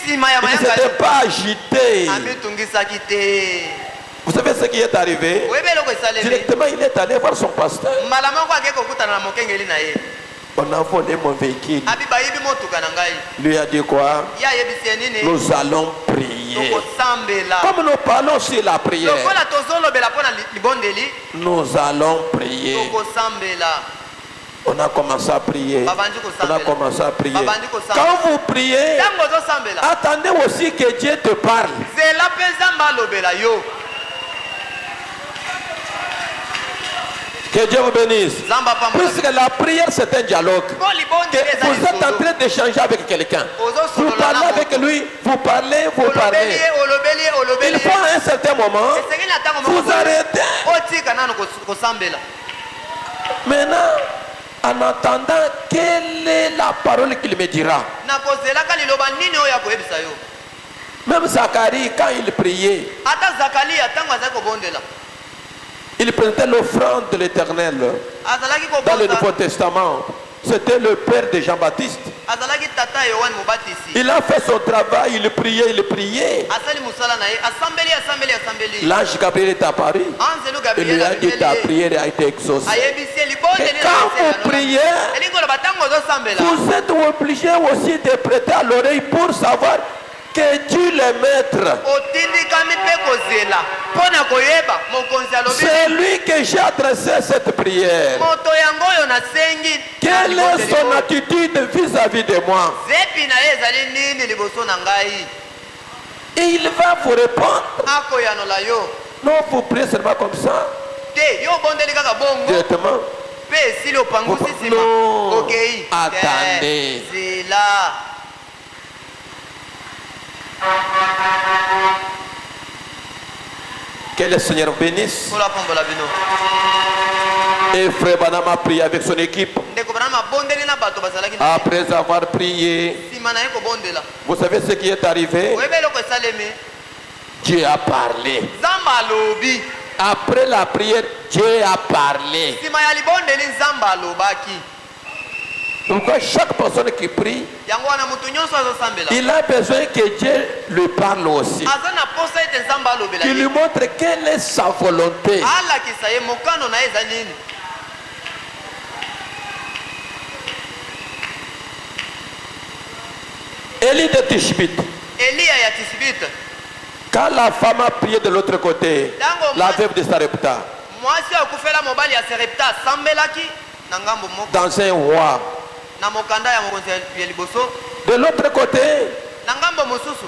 il ne s'était pas agité. Vous savez ce qui est arrivé? Directement, il est allé voir son pasteur. On a volé mon véhicule. Lui a dit quoi? Nous allons prier. Comme nous parlons sur la prière, nous allons prier. On a commencé à prier. On a commencé à prier. Quand vous priez, attendez aussi que Dieu te parle. Que Dieu vous bénisse. Puisque la prière c'est un dialogue. Que vous êtes en train d'échanger avec quelqu'un. Vous parlez avec lui, vous parlez, vous parlez. Il faut à un certain moment, vous arrêtez. Maintenant, en attendant, quelle est la parole qu'il me dira? Même Zacharie, quand il priait, il prenait l'offrande de l'Éternel. Dans le Nouveau Testament, c'était le père de Jean-Baptiste. Il a fait son travail, il priait, il priait. L'ange Gabriel est apparu. Il lui a dit ta prière a été exaucée. Et quand vous priez, vous êtes obligé aussi de prêter à l'oreille pour savoir que Dieu le maître. C'est lui que j'ai adressé cette prière. Quelle est son attitude vis-à-vis de moi? Et il va vous répondre. Non, vous priez seulement comme ça. Directement. Non, attendez. Que le Seigneur bénisse. Et Frère Branham a prié avec son équipe. Après avoir prié, vous savez ce qui est arrivé? Dieu a parlé. Après la prière, Dieu a parlé. Pourquoi chaque personne qui prie, il a besoin que Dieu lui parle aussi. Qu'il lui montre quelle est sa volonté. Élie de Tishbit. Quand la femme a prié de l'autre côté, la veuve de Sarepta, dans un roi, de l'autre côté,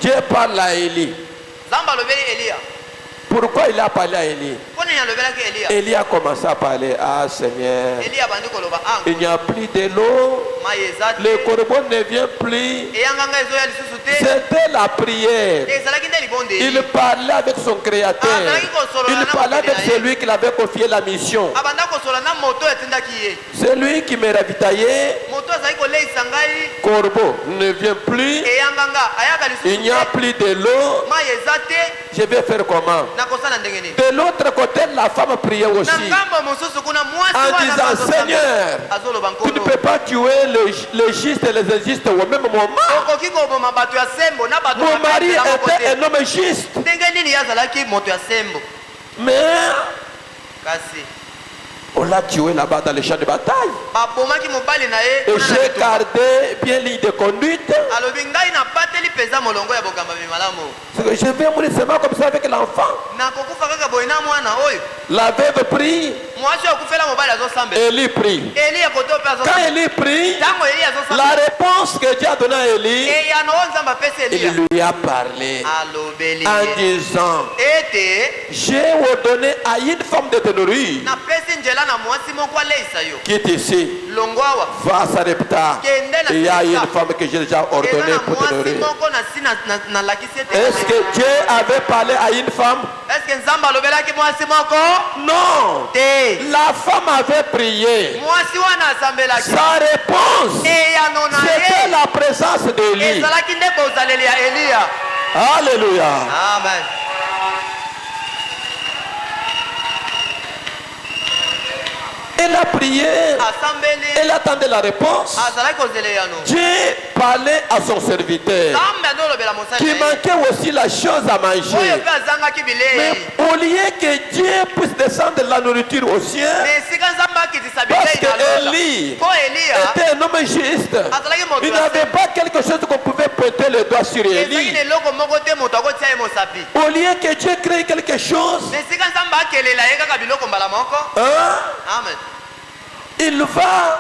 Dieu parle à Élie. Pourquoi il a parlé à Élie? Élie a commencé à parler. Ah Seigneur, il n'y a plus de l'eau, le corbeau ne vient plus. C'était la prière. Il parlait avec son créateur. Il parlait avec celui qui l'avait confié la mission. Celui qui me ravitaillait, corbeau ne vient plus. Il n'y a plus de l'eau. Je vais faire comment? De l'autre côté, la femme priait aussi en disant Seigneur, tu ne peux pas tuer les justes et les injustes au même moment. Mon mari était un homme juste, mais on l'a tué là-bas dans le champ de bataille. Et j'ai gardé bien ligne de conduite. Je vais mourir seulement comme ça avec l'enfant. La veuve prie. Élie prie. Quand Élie prie, la réponse que Dieu a donnée à Élie, il lui a parlé en disant j'ai ordonné à une femme de te nourrir. Qui est ici? Va à Sarepta. Il y a une femme que j'ai déjà ordonnée pour te nourrir. Est-ce que Dieu avait parlé à une femme? Non. La femme avait prié. Sa réponse, c'était la présence d'Élie. Alléluia. Amen. Elle a prié. Elle attendait la réponse. Dieu parlait à son serviteur qui manquait aussi la chose à manger. Mais au lieu que Dieu puisse descendre la nourriture au ciel, parce que Élie était un homme juste, il n'avait pas quelque chose qu'on pouvait pointer le doigt sur Élie. Au lieu que Dieu crée quelque chose, il va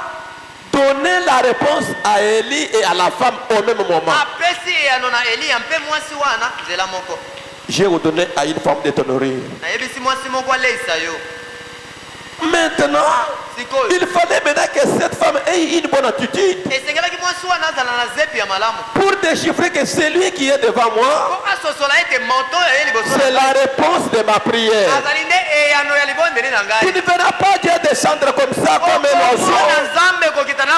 donner la réponse à Élie et à la femme au même moment. J'ai ordonné à une femme de t'honorer. Maintenant, il fallait maintenant que cette femme ait une bonne attitude pour déchiffrer que c'est lui qui est devant moi. C'est la réponse de ma prière. Tu ne verras pas Dieu descendre comme ça, comme un oiseau,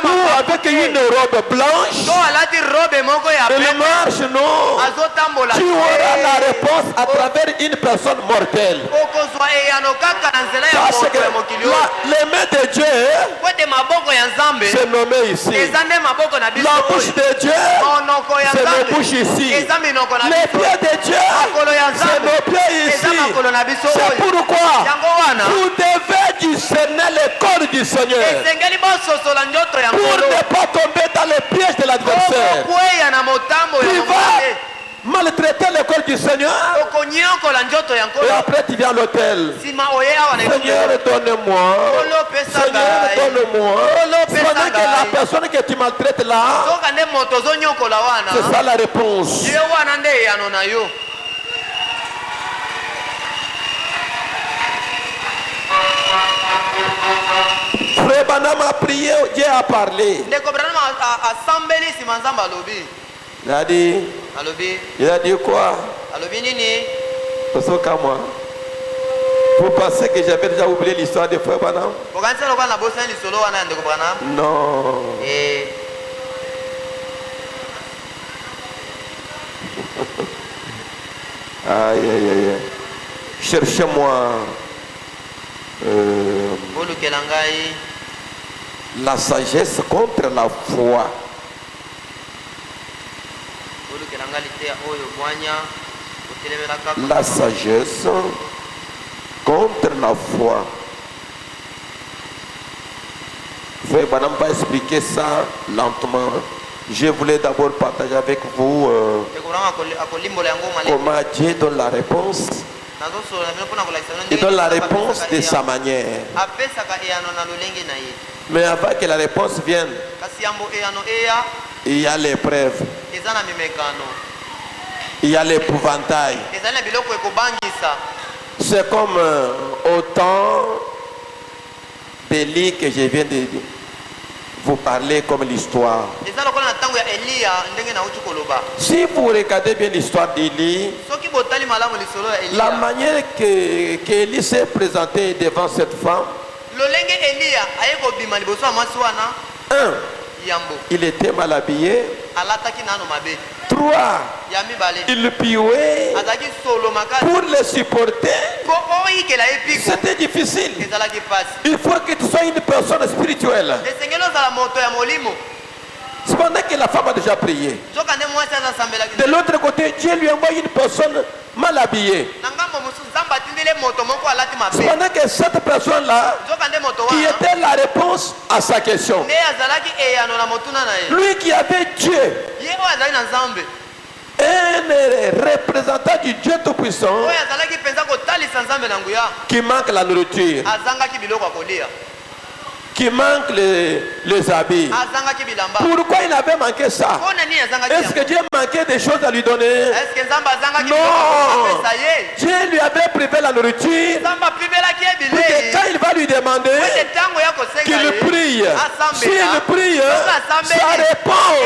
ou avec une robe blanche. Il marche, non. Tu auras la réponse à travers une personne mortelle. Parce que les mains de Dieu, c'est nommé ici. La bouche de Dieu, c'est nos bouches ici. Les pieds de Dieu, c'est nos pieds ici. C'est pourquoi vous devez discerner le corps du Seigneur pour ne pas tomber dans les pièges de l'adversaire. Tu vas maltraiter le corps du Seigneur et après tu viens à l'hôtel. Seigneur, donne-moi. Seigneur, donne-moi. Pendant que la personne que tu maltraites là, c'est ça la réponse. Frère Branham a prié, Dieu a parlé. Il a dit quoi? Parce qu'à moi, vous pensez que j'avais déjà oublié l'histoire de Frère Branham? Non. Aïe, aïe, aïe. Cherchez-moi la sagesse contre la foi. La sagesse contre la foi. Frère Branham va expliquer ça lentement. Je voulais d'abord partager avec vous comment Dieu donne la réponse. Il donne la réponse de sa manière. Mais avant que la réponse vienne, il y a l'épreuve. Il y a l'épouvantail. C'est comme au temps d'Élie que je viens de vous parler comme l'histoire. Si vous regardez bien l'histoire d'Élie, la manière qu'Élie s'est présenté devant cette femme, il était mal habillé. 3, il piouait. Pour le supporter, c'était difficile. Il faut que tu sois une personne spirituelle. Cependant que la femme a déjà prié. De l'autre côté, Dieu lui envoie une personne mal habillée. Cependant que cette personne-là, qui était la réponse à sa question, lui qui avait Dieu, un représentant du Dieu Tout-Puissant, qui manque la nourriture, qui manque les habits. Pourquoi il avait manqué ça? Est-ce que Dieu manquait des choses à lui donner? Non. Dieu lui avait privé la nourriture. Pour que quand il va lui demander qu'il prie, s'il prie, sa réponse,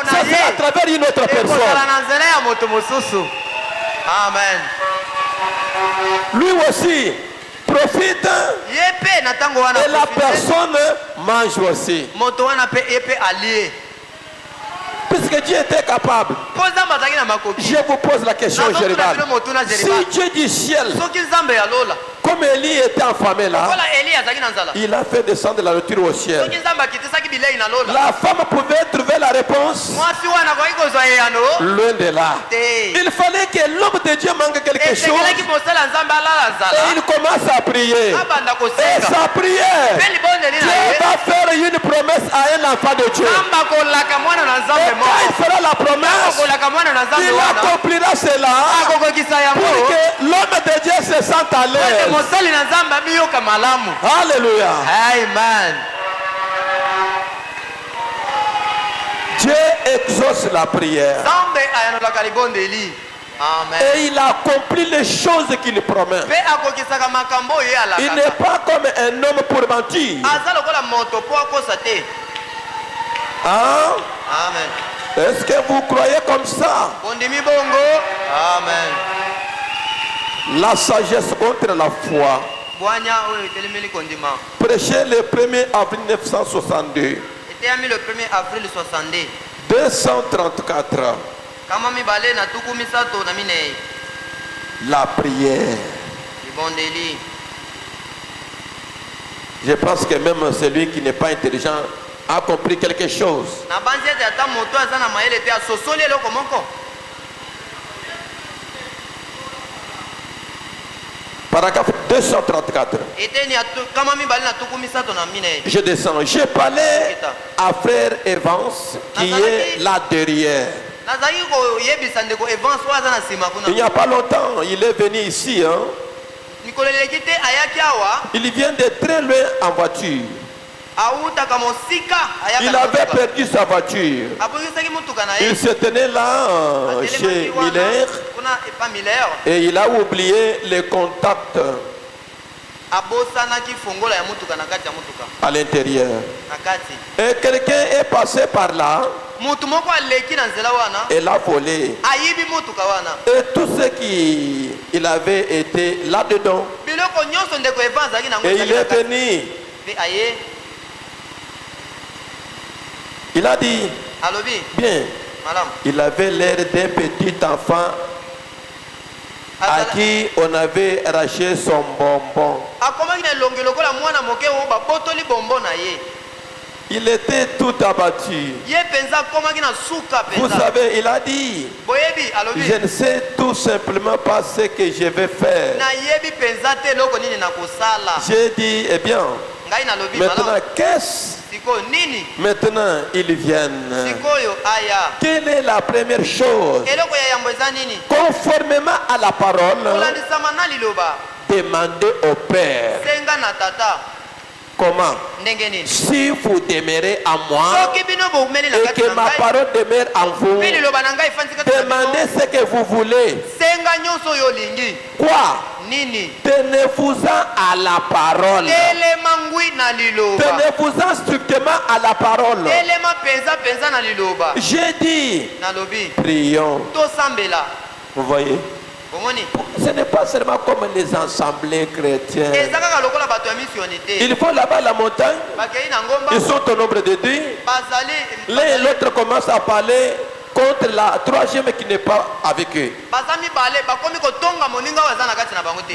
ça sera à travers une autre personne. Amen. Lui aussi profite et la personne mange aussi. Puisque Dieu était capable, je vous pose la question générale. Si Dieu du ciel comme Élie était affamé là, il a fait descendre la nourriture au ciel. La femme pouvait trouver la réponse loin de là. Il fallait que l'homme de Dieu manque quelque chose. Et il commence à prier. Et sa prière, Dieu va faire une promesse à un enfant de Dieu. Et quand il fera la promesse, il accomplira cela pour que l'homme de Dieu se sente à l'aise. Alléluia. Amen. Dieu exauce la prière. Et il accomplit les choses qu'il promet. Il n'est pas comme un homme pour mentir. Hein? Amen. Est-ce que vous croyez comme ça? Amen. La sagesse contre la foi. Prêché le 1er avril 1962. Le 1er avril 62. 234. La prière. Je pense que même celui qui n'est pas intelligent a compris quelque chose. Paragraphe 234. Je descends. J'ai parlé à frère Evans qui est là derrière. Il n'y a pas longtemps, il est venu ici. Hein? Il vient de très loin en voiture. Il avait perdu sa voiture. Il se tenait là chez Miller et il a oublié les contacts à l'intérieur. Et quelqu'un est passé par là et l'a volé. Et tout ce qu'il avait été là-dedans. Et il est venu. Il a dit, bien, il avait l'air d'un petit enfant à qui on avait arraché son bonbon. Il était tout abattu. Vous savez, il a dit, je ne sais tout simplement pas ce que je vais faire. J'ai dit, eh bien, maintenant, qu'est-ce? Maintenant, ils viennent. Quelle est la première chose? Conformément à la parole, demandez au Père. Comment? Si vous demeurez en moi et que ma parole demeure en vous, demandez ce que vous voulez. Quoi? Tenez-vous-en à la parole. Tenez-vous-en strictement à la parole. J'ai dit, prions. Vous voyez? Ce n'est pas seulement comme les assemblées chrétiennes. Ils vont là-bas à la montagne. Ils sont au nombre de deux. L'un et l'autre commencent à parler contre la troisième qui n'est pas avec eux.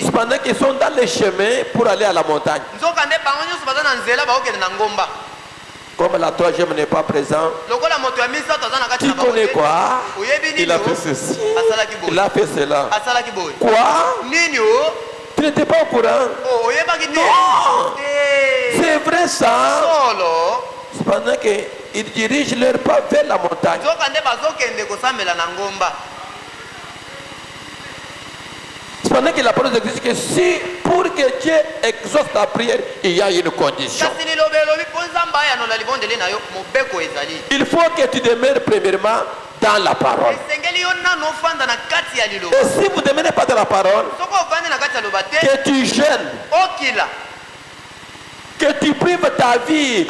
Cependant qu'ils sont dans les chemins pour aller à la montagne. Comme la troisième n'est pas présente, tu connais quoi? Il a fait ceci, il a fait cela. Quoi? Tu n'étais pas au courant? Non! C'est vrai ça? Cependant qu'ils dirigent leur pas vers la montagne. Cependant que la parole de Dieu dit que si pour que Dieu exauce ta prière, il y a une condition. Il faut que tu demeures premièrement dans la parole. Et si vous ne demeurez pas dans la parole, que tu gênes, que tu prives ta vie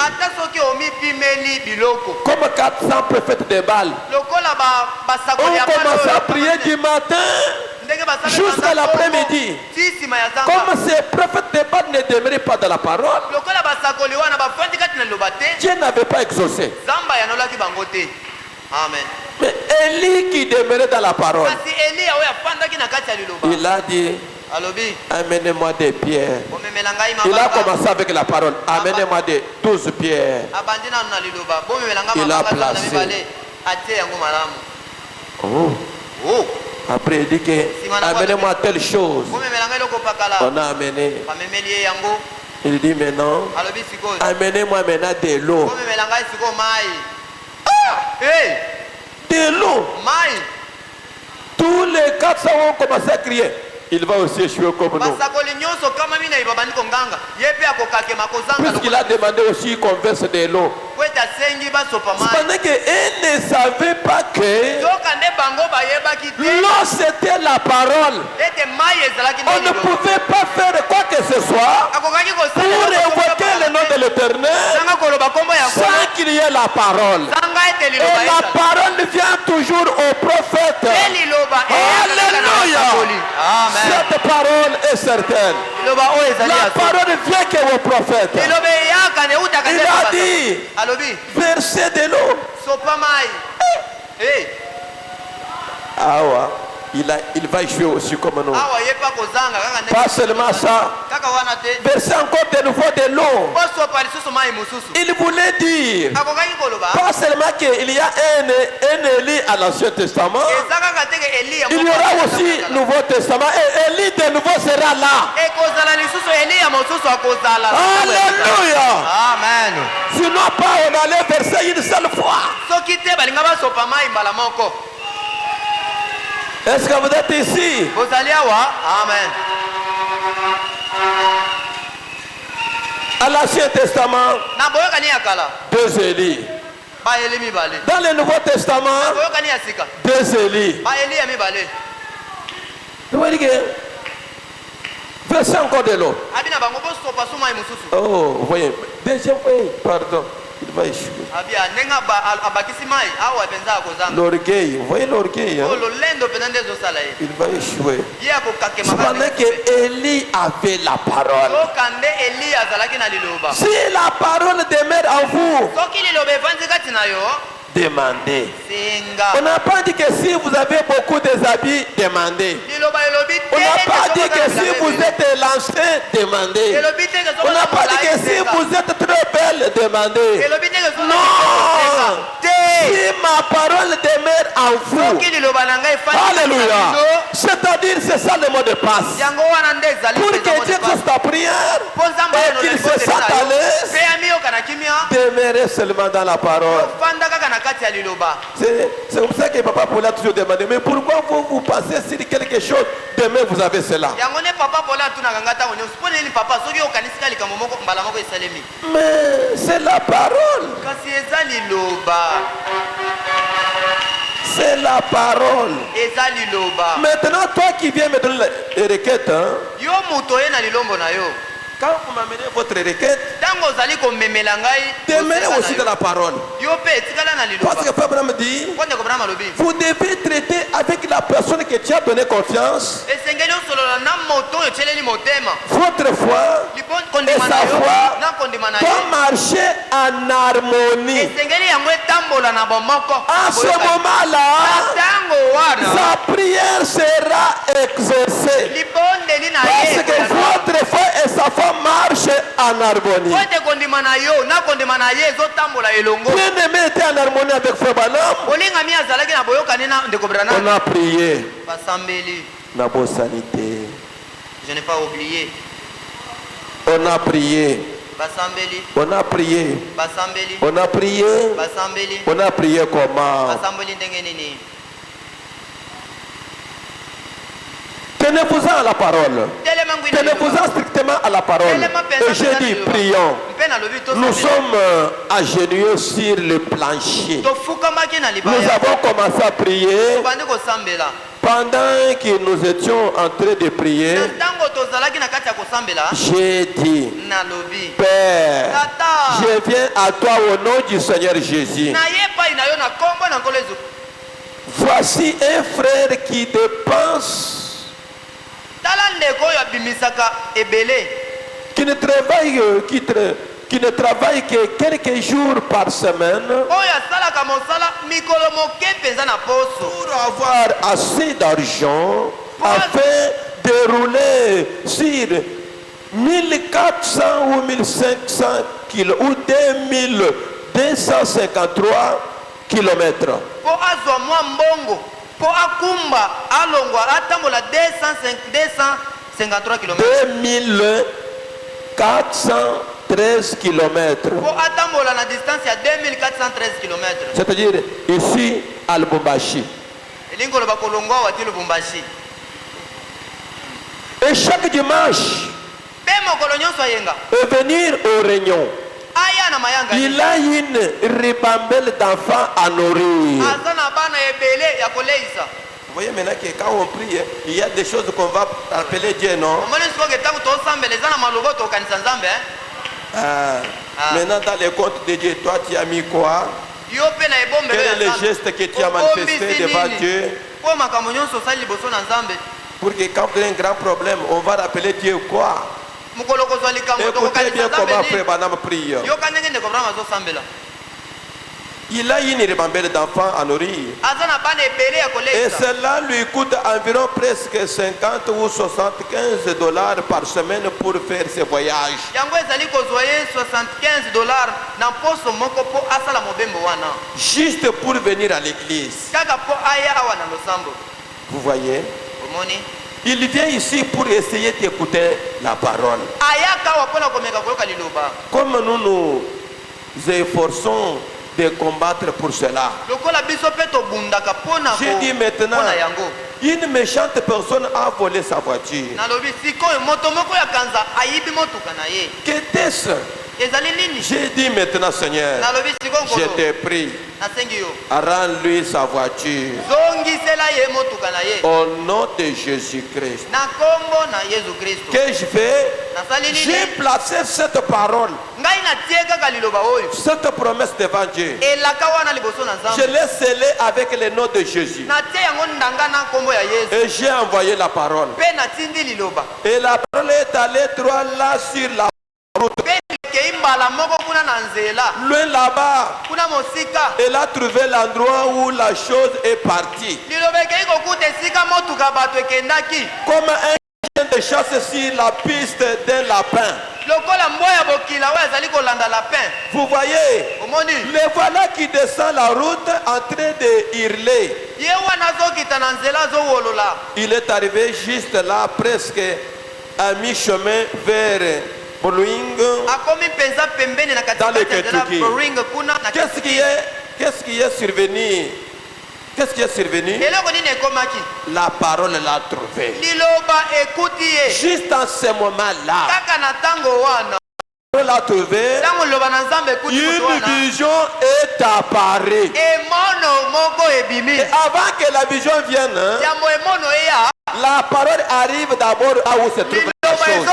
comme 400 prophètes de Baal. On commence à prier du matin jusqu'à l'après-midi. Comme ces prophètes de Baal ne demeuraient pas dans la parole, Dieu n'avait pas exaucé. Amen. Mais Élie qui demeurait dans la parole, il a dit, alobi amenez-moi des pierres. bomemela ngai Il a mabanga commencé avec la parole. Amenez-moi des 12 pierres. abandi nanu na liloba bomemela ngai Il a mabanga na placé. mibale atie yango malamu Oh. oh Après, il dit que amenez-moi telle chose. bomemela ngai eloko pakala On a amené. bamemeli ye yango Il dit maintenant, alobi sikoyo amenez-moi maintenant de l'eau. bomemela ngai sikoyo mai hey De l'eau. mai Tous les 400 ont commencé à crier. Il va aussi échouer comme nous. basakoli nyonso kama minei babandi konganga ye mpe akokakema kozanga Puisqu'il a demandé aussi qu'on verse de l'eau. po ete asengi basopa mai Pendant qu'ils ne savaient pas que yoka nde bango bayebaki te l'eau c'était la parole. ete mai ezalaki On ne pouvait pas faire quoi que ce soit akokaki pour kosala évoquer le nom de l'Éternel sanga koloba kombo ya sans qu'il y ait la parole. sanga ete Et liloba la parole vient toujours au prophète. e liloba Alléluia. amen Cette parole est certaine. liloba oyo ezali La ya so parole vient que au prophète. liloba eyaka ne utaka Il a dit, alobi versez de l'eau. sopa mai Eh, Ah ouais, il va jouer aussi comme nous. awa ye mpa kozanga kaka nde Pas seulement ça, kaka wana te versez encore de nouveau de l'eau. osopa lisusu mai mosusu Il voulait dire, akokaki koloba pas seulement qu'il y a un Élie à l'Ancien Testament, eza kaka teke eliya il y aura aussi Nouveau Testament et Élie de nouveau sera là. ekozala lisusu eliya mosusu akozala Alléluia. amen Sinon pas on allait verser une seule fois. soki te balinga basopa mai mbala moko Est-ce que vous êtes ici? bozali awa amen À l'Ancien Testament, na boyokani ya kala 2 Élie. baeli mibale Dans le Nouveau Testament, na boyokani ya sika 2 Élie. baeli ya mibale Vous voyez que versez encore de l'eau. abi na bango bosopa so mai mosusu Oh, vous voyez, deuxième fois, pardon, il va échouer. abi ndenge abakisi mai awa mpenza akozanga L'orgueil, vous voyez l'orgueil, hein? oyo lolendo mpenza nde ezosala ye Il va échouer. ye akokakema Cependant que Élie avait la parole. soka nde eliya azalaki na liloba Si la parole demeure en vous, soki liloba evandi kati na yo demandez. singa On n'a pas dit que si vous avez beaucoup de habits, demandez. liloba elobi On n'a te pas ete dit que si vous êtes lancé, demandez. elobi te On n'a pas dit que si vous êtes très belle, demandez. elobi te Non! te Si ma parole demeure en vous, soki liloba na ngai efandi alléluia. C'est-à-dire, c'est ça le mot de passe. yango wana nde ezali Pour que mpenza Dieu fasse ta prière mpo nzambe et qu'il se sente à l'aise, mpe yamiyoka na kimia demeurez seulement dans la parole. ofanda kaka na kati ya liloba C'est comme ça que papa Paul a toujours demandé, mais pourquoi vous pensez sur quelque chose, demain vous avez cela. yango nde papa pola atunaka nga ntango nyonso mpo nini papa soki okanisika likambo moko mbala moko esalemi Mais c'est la parole. kasi eza liloba C'est la parole. eza liloba Maintenant, toi qui viens me donner les requêtes, hein, yo moto oye na lilombo na yo quand vous m'amenez votre requête, ntango ozali komemela ngai demeurez koseka aussi na dans yo. la parole. yo mpe etikala na Parce que liloba Papa Abraham dit, mpo ndeko brama alobi vous devez traiter avec la personne que tu as donné confiance, esengeli osolola na moto oyo otyeleli motema votre foi lipo et kondima na sa yo foi na kondima na ye doit marcher en harmonie. esengeli yango etambola na bomoko À ce moment-là, ntango wana sa prière sera exaucée. libondeli na Parce ye que votre foi et sa foi marchent en harmonie. po ete kondima na yo na kondima na ye ezotambola elongo Bien-aimé était en harmonie avec Frère Branham. olingami azalaki na boyokani na ndeko On branam a prié. basambeli La bonne sanité. je n'ai pas oublié On a prié. basambeli On a prié. basambeli On a prié. basambeli On a prié comment? basambeli ndenge nini Tenez-vous-en à la parole. telema ngwina Tenez-vous-en strictement à la parole. Et j'ai dit, prions. mpe nalobi Nous sommes agenouillés sur le plancher. tofukamaki na Nous libaya avons commencé à prier. tobandi kosambela Pendant que nous étions en train de prier, na ntango tozalaki na kati ya kosambela j'ai dit, nalobi Père, tata je viens à toi au nom du Seigneur Jésus. na ye epai na yo na kombo na nkolo ezu Voici un frère qui dépense, tala ndeko oyo abimisaka ebele qui ne travaille, qui ne travaille que quelques jours par semaine oyo asalaka mosala mikolo moke mpenza na poso pour avoir assez d'argent afin de déroulé sur 1400 ou 1500 km ou 2253 km. Po azwa mwa mbongo, po akumba alongwa atambola 253 km. 2413 km. Po atambola na distance ya 2413 km. C'est-à-dire ici à Lubumbashi. Elingolo bakolongwa wati Lubumbashi. Et chaque dimanche, venir au réunion, il a une ribambelle d'enfants à nourrir. Vous voyez maintenant que quand on prie, il y a des choses qu'on va appeler Dieu, non? Maintenant dans les comptes de Dieu, toi tu as mis quoi? Quel est le geste que tu as manifesté devant Dieu? Pour que quand il y a un grand problème, on va rappeler Dieu quoi? Écoutez bien comment Frère Branham prie. Il a une ribambelle d'enfants à nourrir. Et cela lui coûte environ presque 50 ou 75 dollars par semaine pour faire ses voyages. Juste pour venir à l'église. Vous voyez? Il vient ici pour essayer d'écouter la parole. Comme nous nous efforçons de combattre pour cela. J'ai dit maintenant, une méchante personne a volé sa voiture. Qu'était-ce? J'ai dit maintenant, Seigneur, je te prie, rends-lui sa voiture. Au nom de Jésus-Christ. Qu'ai-je fait? J'ai placé cette parole, cette promesse devant Dieu. Je l'ai scellée avec le nom de Jésus. Et j'ai envoyé la parole. Et la parole est allée droit là sur la route. Loin là-bas, elle a trouvé l'endroit où la chose est partie. Comme un chien de chasse sur la piste d'un lapin. Vous voyez, le voilà qui descend la route en train de hurler. Il est arrivé juste là, presque à mi-chemin vers Boluing, dans le Kentucky. Qu'est-ce qui est survenu? Qu'est-ce qui est survenu? La parole l'a trouvé. Juste en ce moment-là, l'a trouvé, une vision est apparue. Et avant que la vision vienne, la parole arrive d'abord à où se trouve la chose.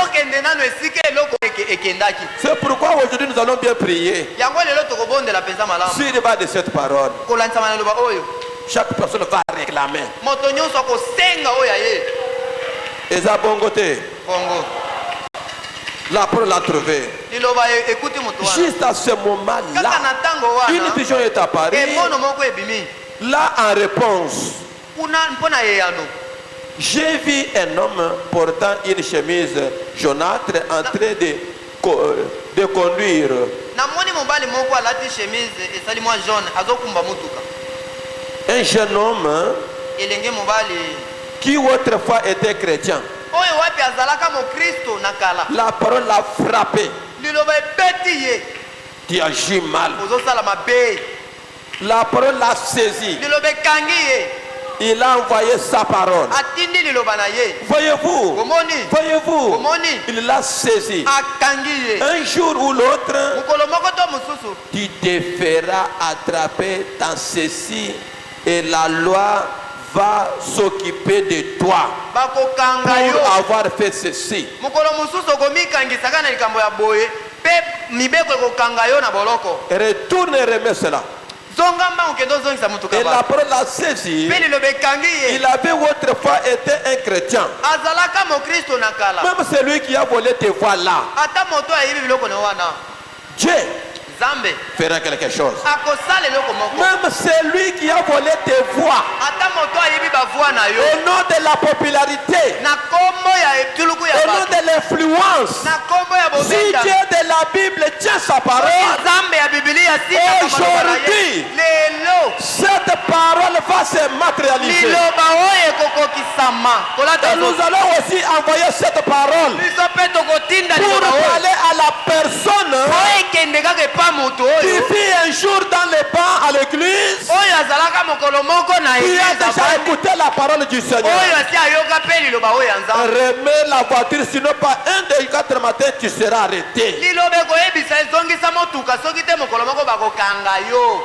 C'est pourquoi aujourd'hui nous allons bien prier sur le bas de cette parole. Chaque personne va réclamer. Et ça bongoté. La parole l'a trouvé. Juste à ce moment-là, une vision est apparue. Là, en réponse, j'ai vu un homme portant une chemise jaunâtre en train de conduire. Un jeune homme qui autrefois était chrétien. La parole l'a frappé. Tu agis mal. La parole l'a saisi. Il a envoyé sa parole. Voyez-vous, il l'a saisi. Un jour ou l'autre, tu te feras attraper dans ceci et la loi va s'occuper de toi pour avoir fait ceci. Retourne et remets cela. Et la parole l'a saisi. Il avait autrefois été un chrétien. Même celui qui a volé tes voix là. Dieu fera quelque chose. akosala eloko moko. Même celui qui a volé tes voix ata moto ayebi bavoix na yo au nom de la popularité, na kombo ya etuluku ya au nom bato de l'influence, na kombo ya si bobenda Dieu de la Bible tient sa parole, nzambe ya bibilia aujourd'hui, lelo cette parole va se matérialiser. liloba oyo ekokokisama kolata Et nous allons aussi envoyer cette parole biso mpe tokotinda pour liloba oyo parler à la personne po ekende kaka epa moto qui oyo vit un jour dans les bancs à l'église, oyo azalaka mokolo moko na qui a eglize déjà avandi écouté la parole du Seigneur. oyo asi ayoka mpe liloba oyo ya nzambe Remets la voiture, sinon pas un des 4 matins tu seras arrêté. liloba ekoyebisa ezongisa motuka soki te mokolo moko bakokanga yo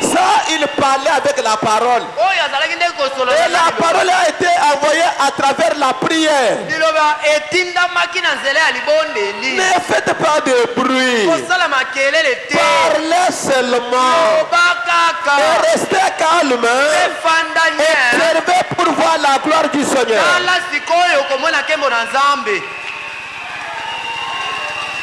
Ça, il parlait avec la parole. oyo azalaki nde kosolola Et na la liloba. parole a été envoyée à travers la prière. liloba etindamaki na nzela ya libondeli Ne faites pas de bruit. kosala makelele te Parlez seulement. loba kaka Et restez calme. efanda nye Observez pour voir la gloire du Seigneur. tala sikoyo okomona nkembo na nzambe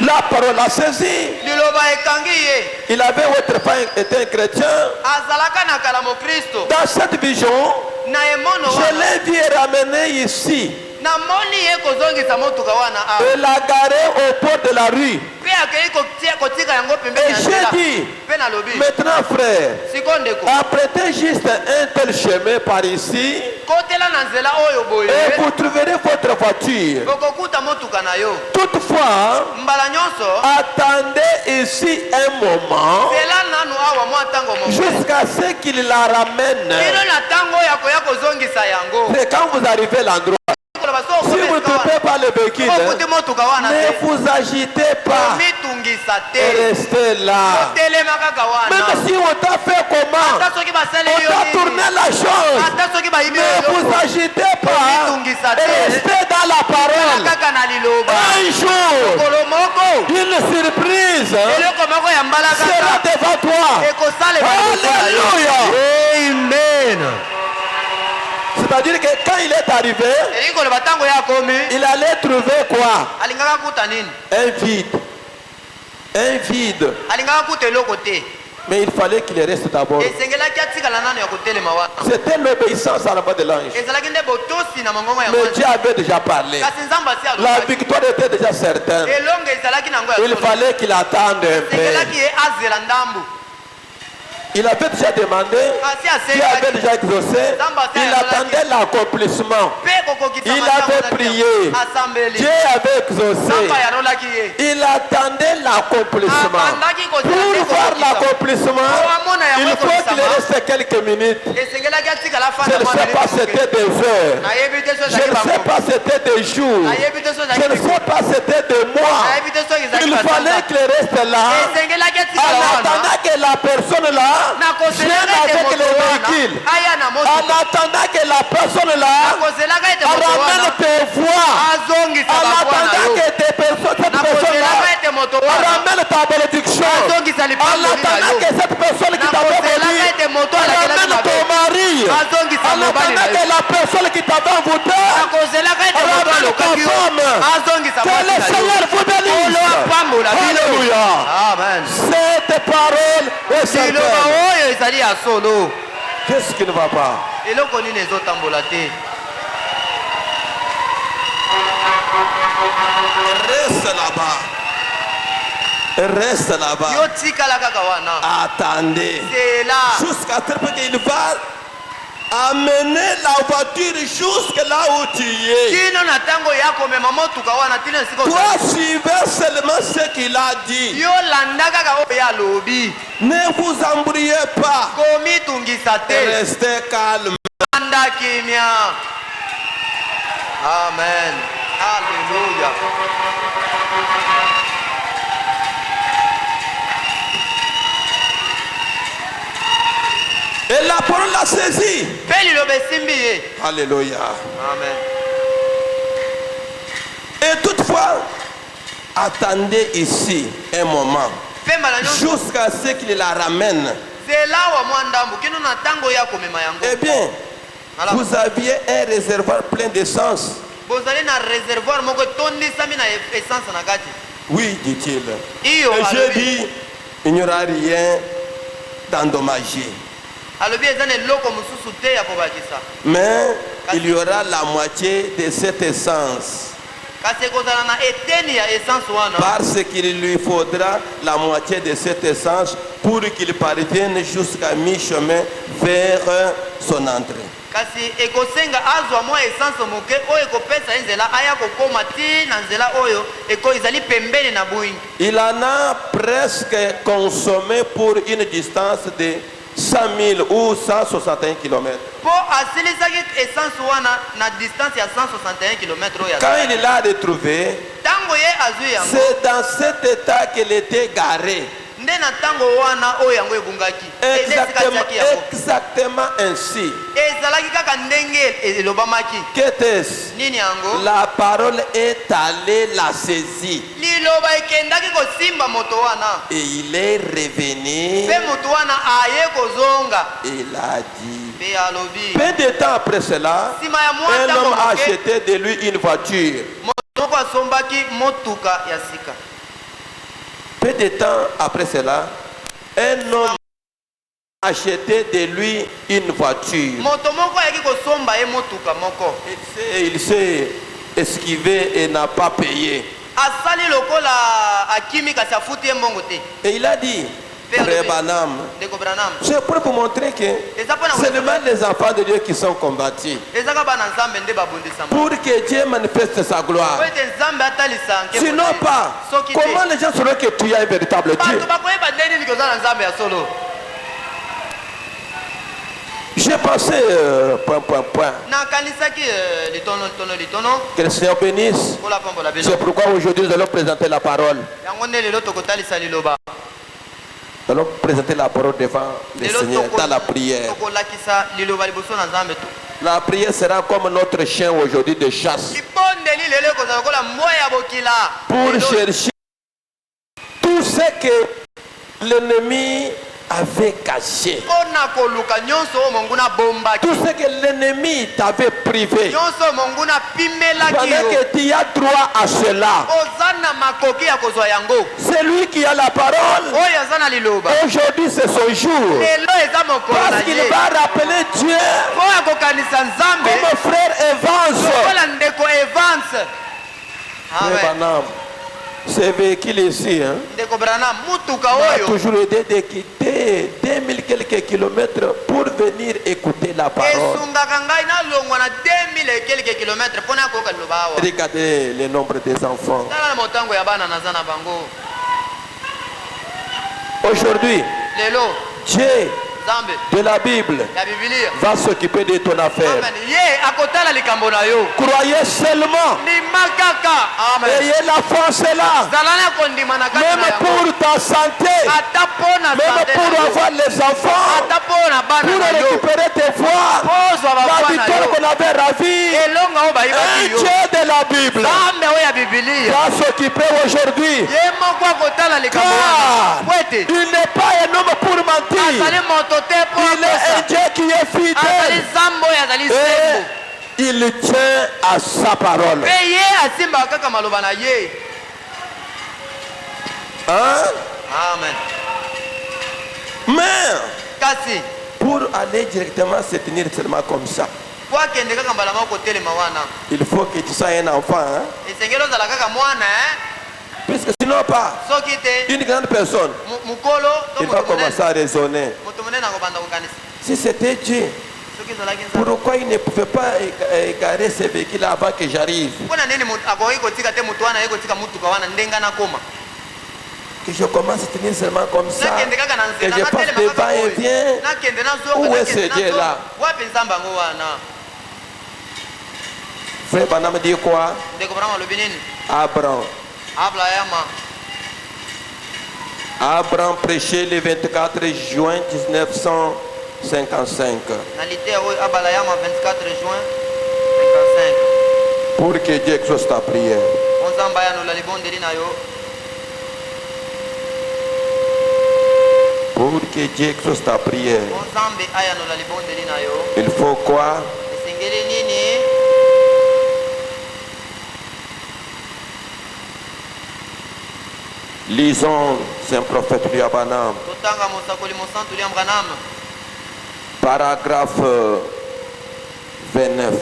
La parole a saisi. liloba ekangi ye Il avait autrefois été un chrétien. azalaka na kala mokristo Dans cette vision, na emono je wana l'ai vu ramener ici. namoni ye kozongisa motuka wana awa Et l'a garé au bord de la rue. mpe akei kotika yango pembeni Et ya j'ai nzela dit, mpe nalobi maintenant frère, siko ndeko apprêtez juste un tel chemin par ici kotela na nzela oyo boye et vous trouverez votre voiture. okokuta motuka na yo Toutefois, mbala nyonso attendez ici un moment nzela nanu awa mwa ntango moke jusqu'à ce qu'il la ramène. bino na ntango oyo akoya kozongisa yango C'est quand vous arrivez à l'endroit. koloba so Si vous ne trouvez pas le véhicule, okuti motuka wana ne te vous agitez pas mitungisa et te restez là. telema kaka wana Même si on t'a fait comment, ata soki basali on yo t'a nini, tourné la chose, ata soki bayibi ne yo vous eloko, agitez pas mitungisa et te restez dans la parole. kaka na liloba Un jour, kolo moko une surprise eloko moko ya mbala sera kaka devant toi. ekosalema liboso na yo. Alléluia. Amen. C'est-à-dire que quand il est arrivé, elingi koloba ntango ya akomi il allait trouver quoi? alingaka kuta nini Un vide. Un vide. alingaka kuta eloko te Mais il fallait qu'il reste d'abord. esengelaki atikala nano ya kotelema wana C'était l'obéissance à la voix de l'ange. ezalaki nde botosi na mongongo ya Mais mwanzi Dieu avait déjà parlé. kasi nzambe asi La alobaki victoire était déjà certaine. elongo ezalaki nango ya Il solo fallait qu'il attende un peu. esengelaki ye azela ndambu Il avait déjà demandé, asi Dieu avait asengelaki déjà exaucé, il attendait l'accomplissement. mpe kokokisa Il avait prié. asambeli Dieu avait exaucé. nzambe ayalolaki ye Il attendait l'accomplissement. abandaki kozela Pour te voir kokokisa. l'accomplissement, Oamona yango il faut qu'il ekokisama. reste quelques minutes. esengelaki atikala Je fanda ne sais pas si c'était des heures. nayebi te so Je ezalaki ne sais bango pas si c'était des jours. nayebi te so Je ne ezalaki sais pas si c'était des mois. nayebi te soki ezalaki Il fallait basanza qu'il reste là. esengelaki En atikala wana attendant que la personne là vienne nakozelaka ete avec moto le wana véhicule. aya na En motuka attendant que la personne là nakozelaka ete moto ramène wana tes voix. azongisa En bavwa na attendant yo que cette personne nakozelaka là ete moto wana ramène ta bénédiction. azongisa En lipamboli na attendant yo que cette personne qui t'a nakozelaka béni ete moto alakelaki ramène ton mabe mari. azongisa En mobali na attendant que yo la personne qui t'avait envoûté nakozelaka ete moto ramène ta alokaki yo femme. azongisa Que mwasi le na yo Seigneur vous bénisse. olo apambola bino Alléluia. amen Cette parole est liloba certaine. oyo ezali ya solo Qu'est-ce qui ne va pas? eloko nini ezotambola te Reste là-bas. Reste là-bas. yo tikala kaka wana Attendez. zela Jusqu'à ce qu'il va amener la voiture jusque là où tu es. kino na ntango ya komema motuka wana tina esika Toi, suivez seulement ce qu'il a dit. yo landa kaka oyo alobi Ne vous embrouillez pas. komitungisa te Restez calme. anda kimia amen alleluya Et la parole l'a saisi. mpe liloba esimbi ye Alléluia. amen Et toutefois, attendez ici un moment. mpe mbala nyonso Jusqu'à ce qu'il la ramène. zela wa mwa ndambu kino na ntango ya komema yango Eh bien, vous aviez un réservoir plein d'essence. bozali na réservoir moko etondisami na essence na kati Oui, dit-il. iyo Et j'ai alobi dit, Il n'y aura rien d'endommagé. Mais il y aura la moitié de cette essence. Parce qu'il lui faudra la moitié de cette essence pour qu'il parvienne jusqu'à mi-chemin vers son entrée. Il en a presque consommé pour une distance de 100 000 ou 161 km. Quand il l'a retrouvé, c'est dans cet état qu'il était garé. Exactement ainsi. Qu'était-ce? La parole est allée la saisir. Et il est revenu. Il a dit. Peu de temps après cela, un homme a acheté de lui une voiture. Peu de temps après cela, un homme a acheté de lui une voiture. Il s'est esquivé et n'a pas payé. Et il a dit, Frère Branham, c'est pour vous montrer que seulement les enfants de Dieu qui sont combattus. Pour que Dieu manifeste sa gloire. Sinon pas, comment les gens sauront que tu as un véritable Dieu? J'ai passé point. Que le Seigneur bénisse. C'est pourquoi aujourd'hui nous allons présenter la parole. Nous allons présenter la parole devant le Seigneur dans la prière. La prière sera comme notre chien aujourd'hui de chasse. Pour chercher tout ce que l'ennemi avait caché. Tout ce que l'ennemi t'avait privé. Pendant que tu as droit à cela. C'est lui qui a la parole. Aujourd'hui c'est son jour. Parce qu'il va rappeler Dieu comme frère Evans. Ce véhicule ici, hein, m'a toujours aidé de quitter 2000 quelques kilomètres pour venir écouter la parole. Regardez le nombre des enfants. Aujourd'hui, Dieu de la Bible va s'occuper de ton affaire. Croyez seulement. Ayez la force là. Même pour ta santé. Même pour avoir les enfants. Pour récupérer tes voix. La victoire qu'on avait ravie. Un Dieu de la Bible va s'occuper aujourd'hui. Car il n'est pas un homme pour mentir. Il est un Dieu qui est fidèle. Et il tient à sa parole. Hein? Amen. Mais pour aller directement se tenir seulement comme ça, il faut que tu sois un enfant. Hein? Puisque sinon pas, une grande personne, il va commencer à raisonner. Si c'était Dieu, pourquoi il ne pouvait pas égarer ce véhicule avant que j'arrive? Que je commence à tenir seulement comme ça, que je passe devant et viens. Où est ce Dieu là? Frère Branham dit quoi? Abraham prêchait le 24 juin 1955. Pour que Dieu exauce ta prière. Pour que Dieu exauce ta prière. Il faut quoi? Lisons Saint Prophète Liabanam. Paragraphe 29.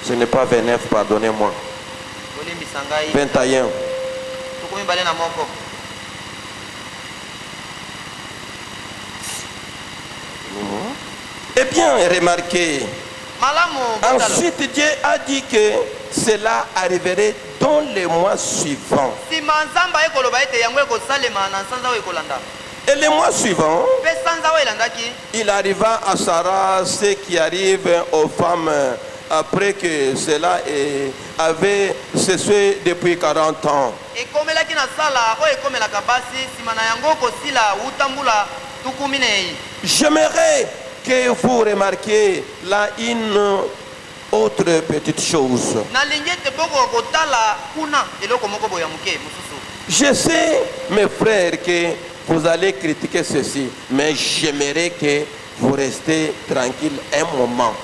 Ce n'est pas 29, pardonnez-moi. 21. Eh bien, remarquez. Ensuite, Dieu a dit que cela arriverait dans les mois suivants. Et les mois suivants, il arriva à Sarah ce qui arrive aux femmes après que cela avait cessé depuis 40 ans. J'aimerais que vous remarquiez là une autre petite chose. Je sais, mes frères, que vous allez critiquer ceci, mais j'aimerais que vous restez tranquille un moment.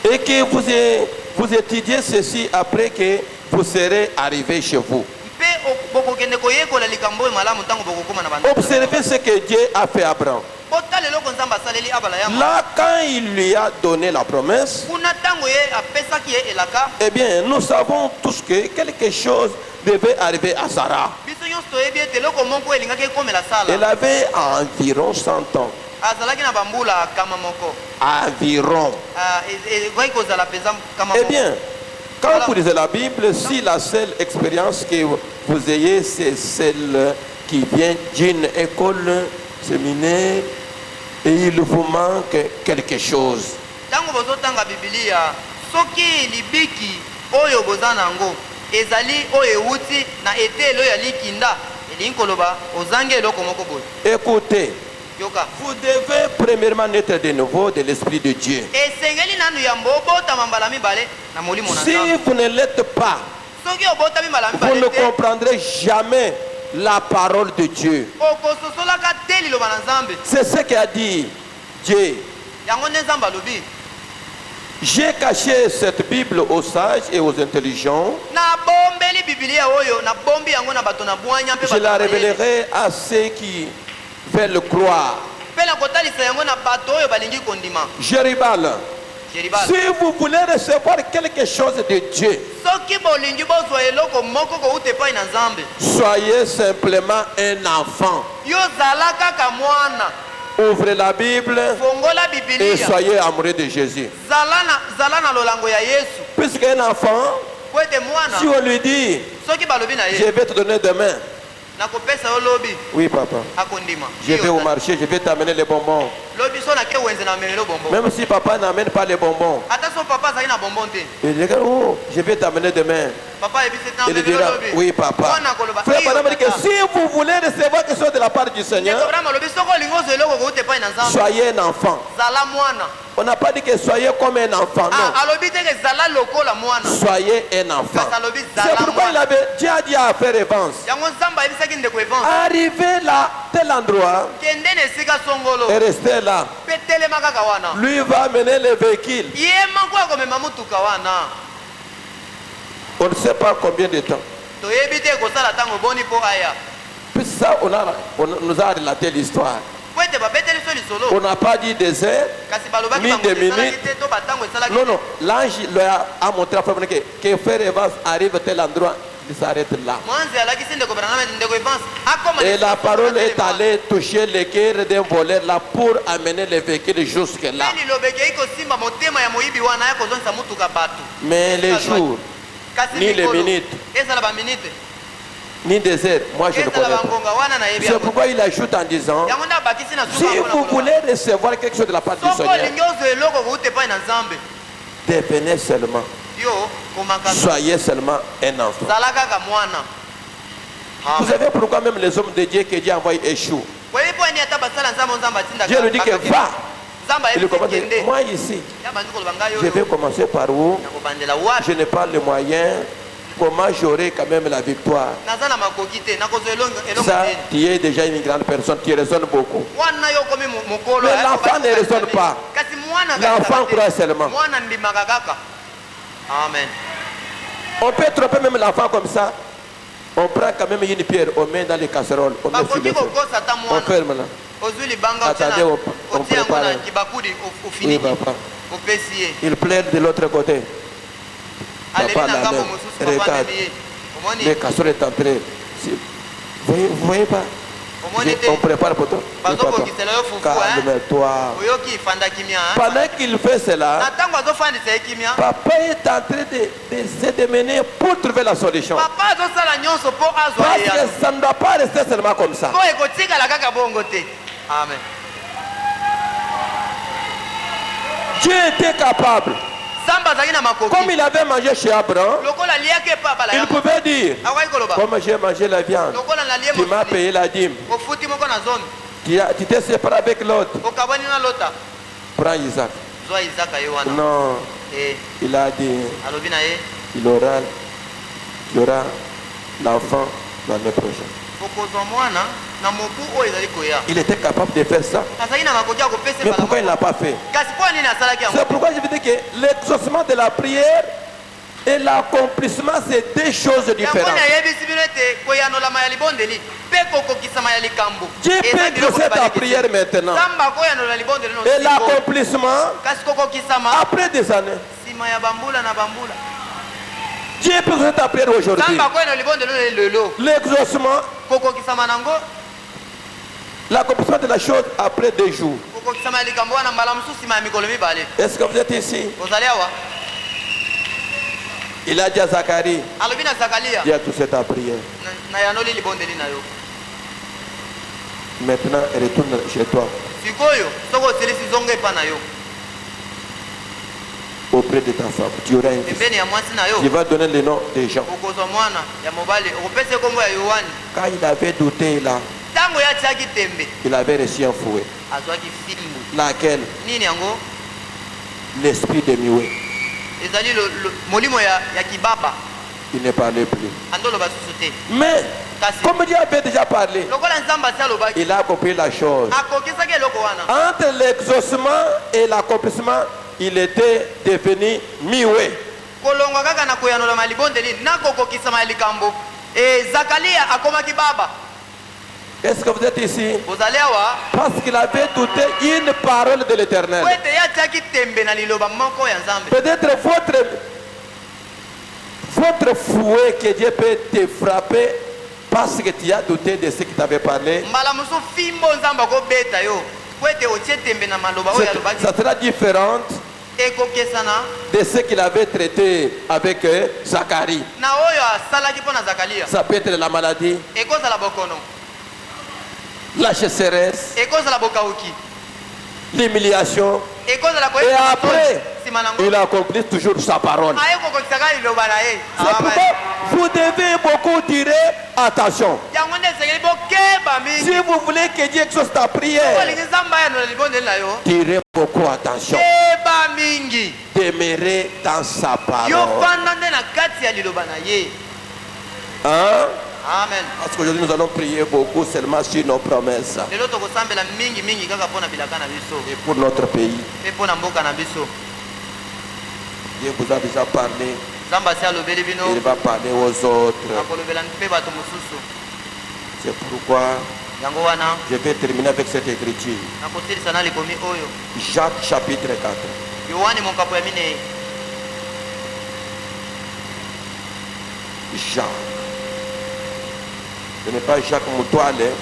Et que vous étudiez ceci après que vous serez arrivé chez vous. Observez ce que Dieu a fait à Abraham. Là, quand il lui a donné la promesse, eh bien, nous savons tous que quelque chose devait arriver à Sarah. Elle avait environ 100 ans. Environ. Eh bien, quand vous lisez la Bible, si la seule expérience que vous ayez, c'est celle qui vient d'une école séminaire et il vous manque quelque chose. Écoutez, vous devez premièrement naître de nouveau de l'Esprit de Dieu. Si vous ne l'êtes pas, vous ne comprendrez jamais la parole de Dieu. C'est ce qu'a dit Dieu. J'ai caché cette Bible aux sages et aux intelligents. Je la révélerai à ceux qui veulent croire. Jéribal, si vous voulez recevoir quelque chose de Dieu, soyez simplement un enfant. Ouvrez la Bible et soyez amoureux de Jésus. Puisqu'un enfant, si on lui dit, je vais te donner demain. Oui, papa. Je vais au marché, je vais t'amener les bonbons. Même si papa n'amène pas les bonbons, il dira, oh, je vais t'amener demain. Il dira, oui, papa. Frère Branham dit que si vous voulez recevoir quelque chose de la part du Seigneur, soyez un enfant. On n'a pas dit que soyez comme un enfant, non. Soyez un enfant. C'est pourquoi Dieu a dit à Frère Evans, arrivez là, tel endroit, et restez là. Lui va mener le véhicule. On ne sait pas combien de temps. Puis ça, on nous a relaté l'histoire. On n'a pas dit des heures, ni des minutes. Non, non. L'ange lui a montré que Frère Evans arrive à tel endroit, il s'arrête là. Et la parole est allée toucher le cœur d'un voleur là pour amener le véhicule jusque là. Mais les jours, ni les minutes, ni des heures, moi je ne connais pas. C'est pourquoi il ajoute en disant, si vous voulez recevoir quelque chose de la part du Seigneur, devenez seulement, soyez seulement un enfant. Vous savez pourquoi même les hommes de Dieu que Dieu a envoyé échouent. Dieu lui dit que va. Il commence à dire, moi ici, je vais commencer par où? Je n'ai pas les moyens. comment j'aurai quand même la victoire? Ça, tu es déjà une grande personne, tu raisonnes beaucoup. Mais l'enfant ne raisonne pas. L'enfant croit seulement. Amen. On peut tromper même l'enfant comme ça. On prend quand même une pierre, on met dans les casseroles, on met sur le feu. On ferme là. Attendez, on prépare. Oui, papa. Il plaide de l'autre côté. Papa la lève. Regarde. Les casseroles est entré. Vous voyez pas? On prépare pour toi. Calme-toi. Pendant qu'il fait cela, papa est en train de se démener pour trouver la solution. Parce que ça ne doit pas rester seulement comme ça. Amen. Dieu était capable. Comme il avait mangé chez Abraham, il pouvait dire, comme j'ai mangé la viande, tu m'as payé la dîme, tu t'es séparé avec l'autre, prends Isaac. Non, il a dit, il y aura l'enfant l'année prochaine. Il était capable de faire ça. Mais pourquoi il ne l'a pas fait? C'est pourquoi je veux dire que l'exaucement de la prière et l'accomplissement, c'est deux choses différentes. Dieu peut exaucer ta prière maintenant. Et l'accomplissement après des années. Dieu peut exaucer ta prière aujourd'hui. L'exaucement, l'accomplissement de la chose après 2 jours. Est-ce que vous êtes ici? Il a dit à Zacharie, Dieu a touché ta prière. Maintenant, retourne chez toi. Auprès de ta femme, tu auras un fils. Tu vas donner le nom des gens. Quand il avait douté là, il avait reçu un fouet. Laquelle? L'esprit de Mioué. Il ne parlait plus. Mais comme Dieu avait déjà parlé, il a compris la chose. Entre l'exaucement et l'accomplissement, il était devenu Mioué. Est-ce que vous êtes ici? Parce qu'il avait douté une parole de l'Éternel. Peut-être votre fouet que Dieu peut te frapper parce que tu as douté de ce qu'il t'avait parlé. Ça sera différent de ce qu'il avait traité avec Zacharie. Ça peut être la maladie, la sécheresse, l'humiliation. Et après, il accomplit toujours sa parole. C'est pourquoi vous devez beaucoup tirer attention. Si vous voulez que Dieu exauce ta prière, tirez beaucoup attention. Demeurez dans sa parole. Hein? Amen. Parce qu'aujourd'hui nous allons prier beaucoup seulement sur nos promesses. Et pour notre pays. Dieu vous a déjà parlé. Il va parler aux autres. C'est pourquoi je vais terminer avec cette écriture. Jacques chapitre 4. Jacques. Ce n'est pas Jacques Moutoile.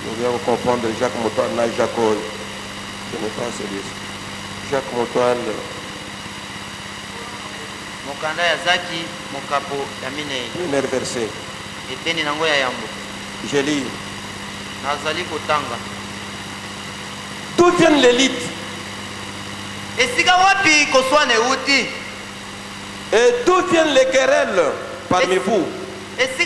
Vous devez comprendre Jacques Moutoile, là, Jacques. Ce n'est pas celui-ci. Jacques Moutoile. Premier verset. Je lis. D'où viennent l'élite? Et d'où viennent les querelles parmi vous? N'est-ce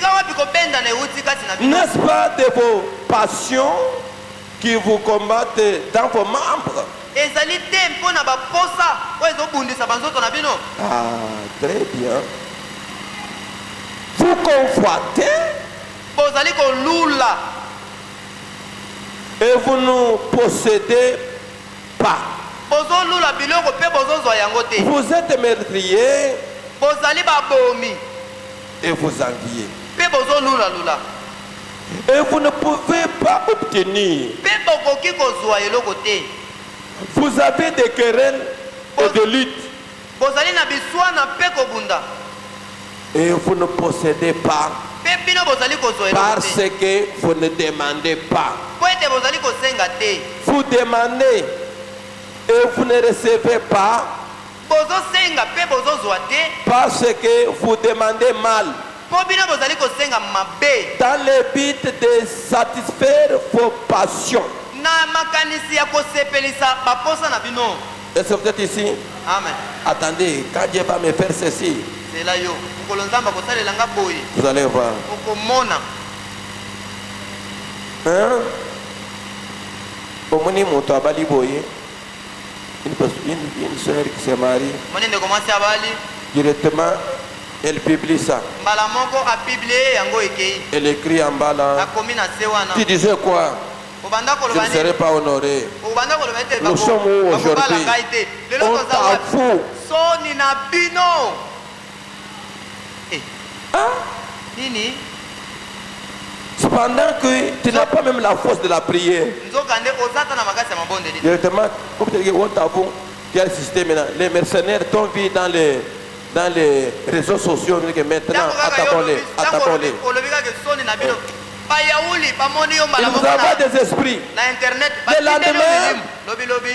pas de vos passions qui vous combattent dans vos membres? ezali te mpona baposa oyo ezobundisa banzoto na bino. Très bien. Vous convoitez bozali kolula et vous ne possédez pas. bozolula biloko mpe bozozwa yango te. Vous êtes meurtrier bozali babomi et vous enviez. mpe bozolula. Et vous ne pouvez pas obtenir. mpe bokoki kozwa eloko te. Vous avez des querelles et des luttes. bozali na biswana mpe kobunda. Et vous ne possédez pas. mpe bino bozali kozwa eloko Parce te. que vous ne demandez pas. po ete bozali kosenga te. Vous demandez et vous ne recevez pas. bozosenga mpe bozozwa te. Parce que vous demandez mal. po bino bozali kosenga mabe. Dans le but de satisfaire vos passions. na makanisi ya kosepelisa baposa na bino. Est-ce que vous êtes ici? Amen. Attendez, quand Dieu va me faire ceci, zela yo mokolo nzambe akosalelanga boye. vous allez voir. okomona. Hein? Omoni moto abali boye. Une soeur qui se marie, moni ndeko mwasi abali. directement, elle publie ça. mbala moko apiblie yango ekei. Elle écrit en bas là. akomi na se wana. Tu disais quoi? obanda Je koloba ne serai pas honoré. obanda koloba ete Nous sommes où aujourd'hui? ngai te. lelo On toza t'en wapi? fout. soni na bino. Hein? nini Cependant que tu n'as pas même la force de la prière. nzoka nde oza ta na makasi ya mabondeli. Directement, comme tu dis, on t'avoue, quel système maintenant? Les mercenaires t'ont vu dans les réseaux sociaux. Maintenant, attaquons-les. Attaquons-les. olobi kaka soni na bino. bayauli bamoni yo Ils mbala vous moko envoient des esprits. na internet. Le lendemain, lobi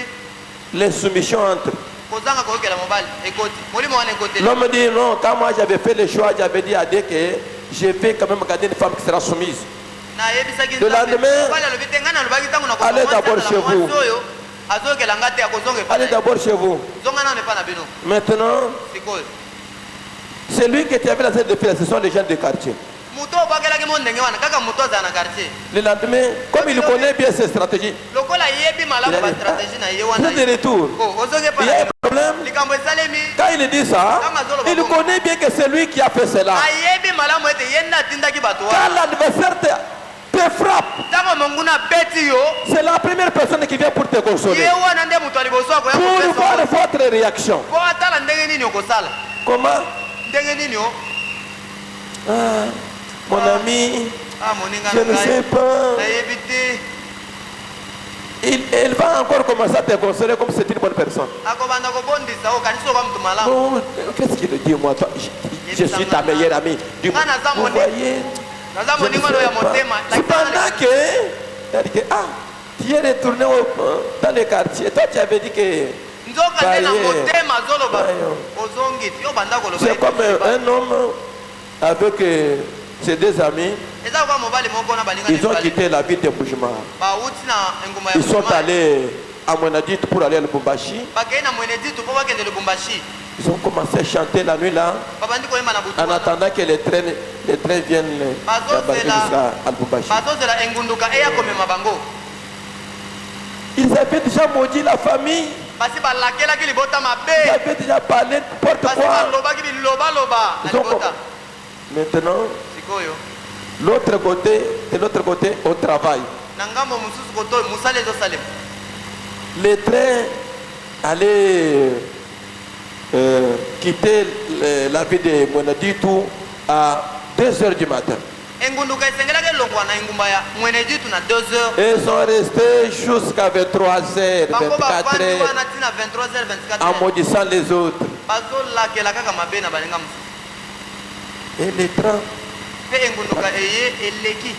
les soumissions entre. kozanga koyokela mobali ekoti molimo wana ekoteli. L'homme dit non, quand moi j'avais fait le choix, j'avais dit à Dieu que je vais quand même garder une femme qui sera soumise. nayebisaki Le lendemain, mobali alobi te ngai nalobaki ntango na allez d'abord chez vous. oyo azoyokela nga te akozonga epa Allez d'abord chez vous. zonga nano epa na bino Maintenant, sikoyo. celui qui était la scène de faire, ce sont les gens du quartier. moto obakelaki mo ndenge wana kaka moto azala na quartier. Le lendemain, comme il connaît bien ses stratégies, lokola yebi malamu bastratégie na ye wana. c'est de retour. ozonga epa Il y a un problème. likambo esalemi. Quand il dit ça, il connaît bien que c'est lui qui a fait cela. ayebi malamu ete ye nde atindaki bato Quand wana. l'adversaire te frappe, ntango monguna beti yo c'est la première personne qui vient pour te consoler. ye wana nde moto ya liboso akoya Pour voir kopesa votre réaction. po atala ndenge nini okosala. Comment? ndenge nini o. Ah, mon ami, moninga je ne sais pas. nayebi te. Elle va encore commencer à te consoler comme c'est une bonne personne. akobanda kobondisa o kanisi oka moto malamu. Non, qu'est-ce qu'il dit moi toi, je suis ta meilleure amie. Du coup, vous voyez, naza je ne moninga oyo ya sais pas. motema. Cependant que, elle dit que, ah, tu es retourné dans le quartier. Toi, tu avais dit que nzoka nde na Baye. motema azoloba Baye. ozongi ti obanda koloba c'est comme un homme avec ses deux amis. eza koka mobali moko na balingani Ils ont quitté la ville de Boujma. bauti na engumba ya Ils sont Bujumbura. allés à Monadit pour aller à Lubumbashi. bakei na mweneditu mpo bakende lubumbashi. Ils ont commencé à chanter la nuit là, babandi koyemba na butu en wana. attendant que les trains viennent jusqu'à Lubumbashi. bazozela engunduka eya komema bango. Ils avaient déjà maudit la famille. basi balakelaki libota Ils mabe. avaient déjà parlé n'importe basi quoi. balobaki bilobaloba na Ils ont libota. Maintenant, sikoyo de l'autre côté, on travaille. na ngambo mosusu koto mosala ezosalema. Les trains allaient quitter la ville de Monaditu à 2h du matin. engunduka esengelaki elongwa na engumba ya mweneditu na 2h. Ils sont restés jusqu'à 23h, bango 24h, bafandi wana ntina 23h 24h. en maudissant les autres. bazolakela kaka mabe na balinga mosusu. Et les trains, mpe engunduka eye eleki.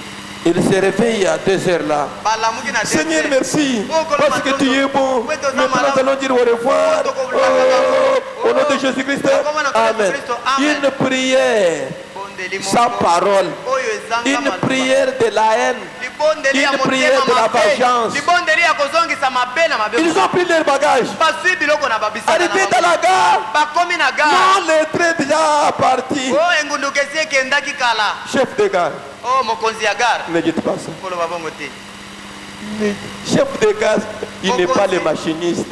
ils se réveillent à 2h là. balamuki na Seigneur, 2h. merci, parce que tu es bon. Maintenant, nous allons dire au revoir. Oh, au nom de Jésus-Christ. Amen. Une prière sans parole. Une prière de la haine. Une prière de la vengeance. libondeli ya kozongisa mabe na mabe. Ils ont pris leur bagage. basui biloko na babisana na Arrivé bango. dans la gare. bakomi na gare. Non, le train déjà parti. o engunduka esi ekendaki kala. Chef de gare, o mokonzi ya gare ne dites pas ça. koloba bongo te. Le chef de gare, il n'est pas le machiniste.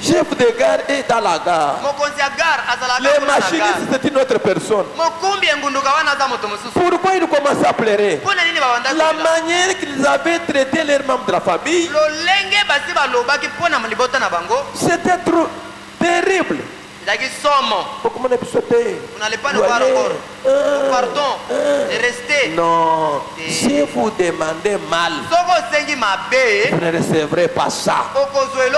Chef de gare est dans la gare. Le machiniste, c'est une autre personne. Pourquoi il commence à pleurer? La manière qu'ils avaient traité leurs membres de la famille, c'était trop terrible. Vous n'allez pas nous voir encore. Pardon. Restez. Non. Si vous demandez mal, vous ne recevrez pas ça.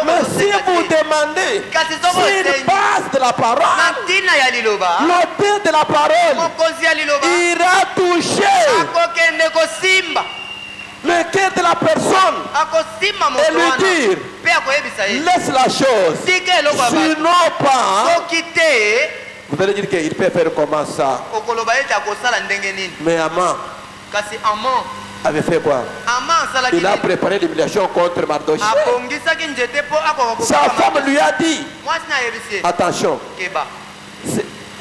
Mais si vous demandez sur base de la parole, l'auteur de la parole ira toucher le cœur de la personne et lui dire, laisse la chose. Sinon pas, vous allez dire qu'il peut faire comment ça. Mais Aman avait fait quoi? Il a préparé l'humiliation contre Mardochée. Sa femme lui a dit, attention,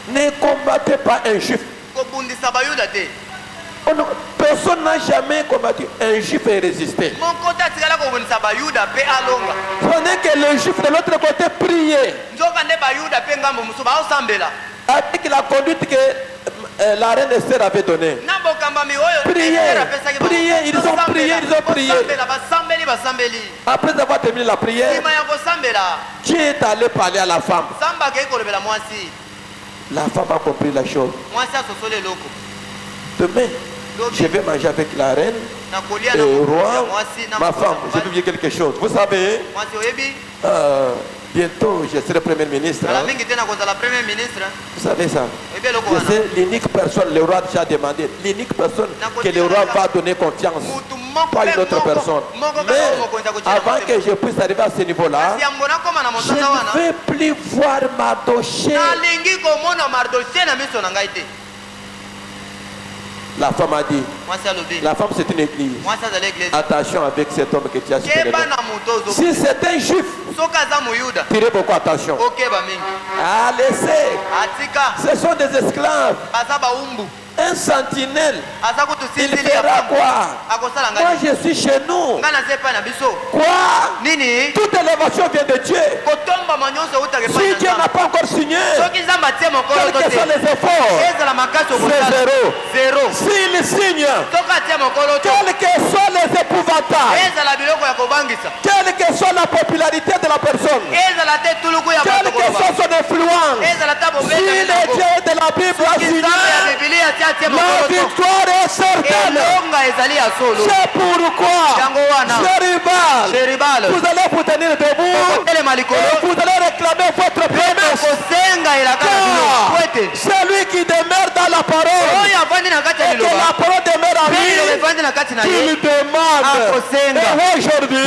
ne combattez pas un juif. Personne n'a jamais combattu un juif et résisté. Prenez que le juif de l'autre côté priait avec la conduite que la reine Esther avait donnée. Priez, ils ont prié. Après avoir terminé la prière, Dieu est allé parler à la femme. La femme a compris la chose. Demain, je vais manger avec la reine et le roi. Ma femme, je vais dire quelque chose. Vous savez, bientôt je serai premier ministre. Vous savez ça? Je sais l'unique personne, le roi a déjà demandé, l'unique personne que le roi va donner confiance, pas une autre personne. Mais avant que je puisse arriver à ce niveau-là, je ne veux plus voir Mardochée. La femme a dit, la femme c'est une église. Attention avec cet homme que tu as cité. Si c'est un juif, tirez beaucoup attention. Ah, laissez. Ce sont des esclaves. Un sentinelle, il fera quoi? Moi je suis chez nous. Quoi? Toute élévation vient de Dieu. Si Dieu n'a pas encore signé, quels que soient les efforts, c'est zéro. S'il signe, quels que soient les épouvantails, quelle que soit la popularité de la personne, quelle que soit son influence, si le Dieu de la Bible a signé, la victoire est certaine. C'est pourquoi, Chéribal, vous allez vous tenir debout et vous allez réclamer votre promesse. C'est lui qui demeure dans la parole et que la parole demeure en lui. Il demande. Et aujourd'hui,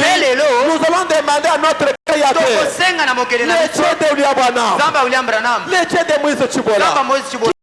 nous allons demander à notre créateur, le Dieu de William Branham, le Dieu de Moïse Tchibola,